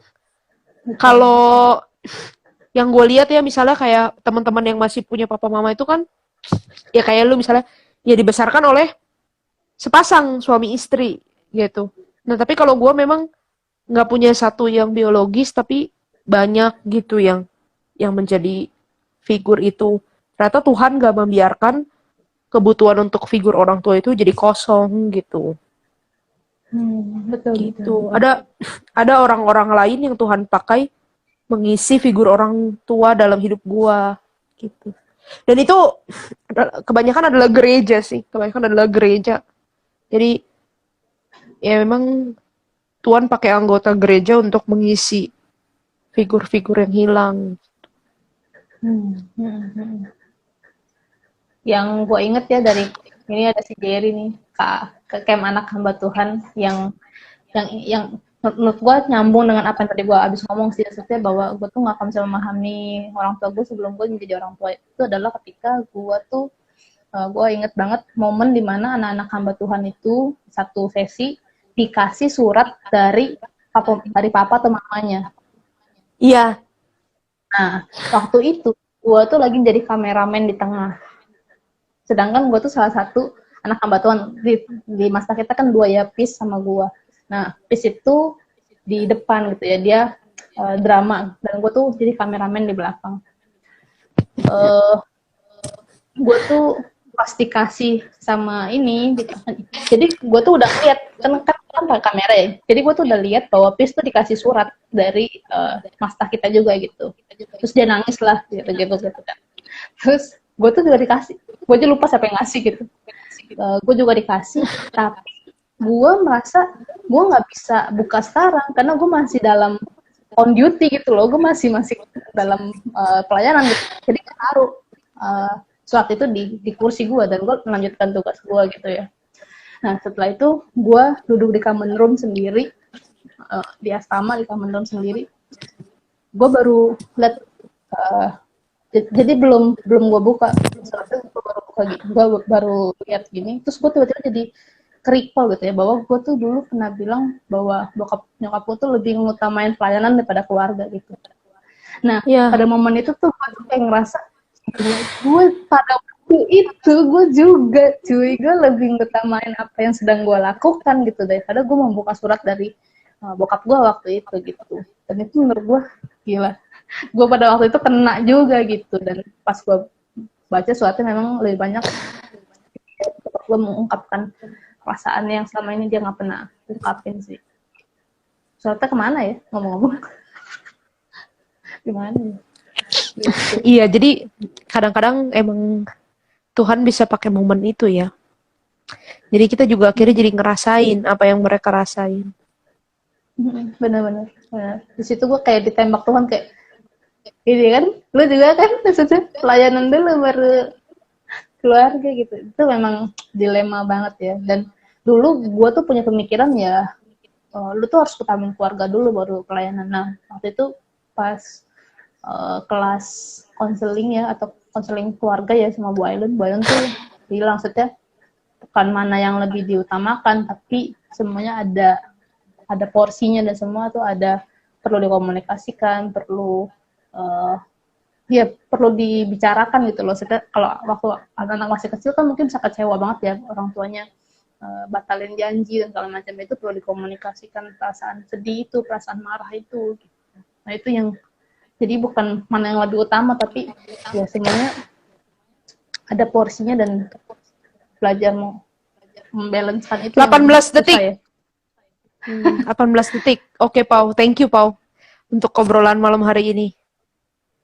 kalau yang gue lihat ya, misalnya kayak teman-teman yang masih punya papa mama itu kan, ya kayak lu misalnya, ya dibesarkan oleh sepasang suami istri gitu. Nah tapi kalau gue memang nggak punya satu yang biologis, tapi banyak gitu yang menjadi figur itu. Ternyata Tuhan gak membiarkan kebutuhan untuk figur orang tua itu jadi kosong gitu. Betul, Gitu. betul. Ada orang-orang lain yang Tuhan pakai mengisi figur orang tua dalam hidup gua gitu. Dan itu kebanyakan adalah gereja sih, kebanyakan adalah gereja. Jadi ya memang Tuhan pakai anggota gereja untuk mengisi figur-figur yang hilang. Yang gue inget ya dari ini ada si Jerry nih, camp anak hamba Tuhan yang menurut gue nyambung dengan apa yang tadi gue abis ngomong sih, maksudnya bahwa gue tuh nggak akan bisa memahami orang tua gue sebelum gue menjadi orang tua. Itu adalah ketika gue tuh gue inget banget momen dimana anak-anak hamba Tuhan itu satu sesi dikasih surat dari papa atau mamanya. Iya. Nah waktu itu gue tuh lagi jadi kameramen di tengah. Sedangkan gue tuh salah satu anak hamba Tuhan di masa kita kan 2 ya, Pis sama gue. Nah Pis itu di depan gitu ya, dia drama, dan gue tuh jadi kameramen di belakang. Gue tuh pas dikasih sama ini, jadi gue tuh udah lihat kan kamera ya, jadi gue tuh udah lihat bahwa Pis tuh dikasih surat dari masta kita juga gitu, terus dia nangis lah gitu kan. Terus gue tuh juga dikasih, gue aja lupa siapa yang ngasih gitu. Gue juga dikasih, tapi gue merasa gue nggak bisa buka sekarang karena gue masih dalam on duty gitu loh, gue masih dalam pelayanan gitu. Jadi gue taruh surat itu di kursi gue dan gue melanjutkan tugas gue gitu ya. Nah setelah itu gue duduk di common room sendiri, di asrama di common room sendiri. Gue baru lihat, jadi belum gue buka suratnya, gue baru lihat gini, terus gue tiba-tiba jadi kerikol gitu ya, bahwa gue tuh dulu pernah bilang bahwa bokap nyokap gue tuh lebih ngutamain pelayanan daripada keluarga gitu. Nah pada momen itu tuh gue kayak ngerasa gue pada waktu itu gue juga cuy, gue lebih ngutamain apa yang sedang gue lakukan gitu daripada gue membuka surat dari bokap gue waktu itu gitu. Dan itu menurut gue gila, gue pada waktu itu kena juga gitu. Dan pas gue baca suratnya memang lebih banyak gue mengungkapkan perasaan yang selama ini dia nggak pernah ungkapin sih. Suratnya kemana ya ngomong-ngomong? Gimana ya? Gitu. Iya, jadi kadang-kadang emang Tuhan bisa pakai momen itu ya. Jadi kita juga akhirnya jadi ngerasain apa yang mereka rasain. Benar-benar. Di situ gue kayak ditembak Tuhan kayak, ini kan, lu juga kan maksudnya pelayanan dulu baru keluarga gitu. Itu memang dilema banget ya. Dan dulu gue tuh punya pemikiran ya, lu tuh harus utamain keluarga dulu baru pelayanan. Nah waktu itu pas kelas konseling ya, atau konseling keluarga ya sama Bu Aileen tuh bilang, maksudnya bukan mana yang lebih diutamakan, tapi semuanya ada porsinya dan semua tuh perlu dikomunikasikan, perlu perlu dibicarakan gitu loh. Maksudnya kalau waktu anak-anak masih kecil kan mungkin bisa kecewa banget ya orang tuanya batalin janji dan segala macam, itu perlu dikomunikasikan perasaan sedih itu, perasaan marah itu gitu. Nah itu yang jadi bukan mana yang lebih utama, tapi ya semuanya ada porsinya dan belajar mau membalancekan itu. 18 detik. Ya. 18 detik. Oke, Pau. Thank you, Pau, untuk obrolan malam hari ini.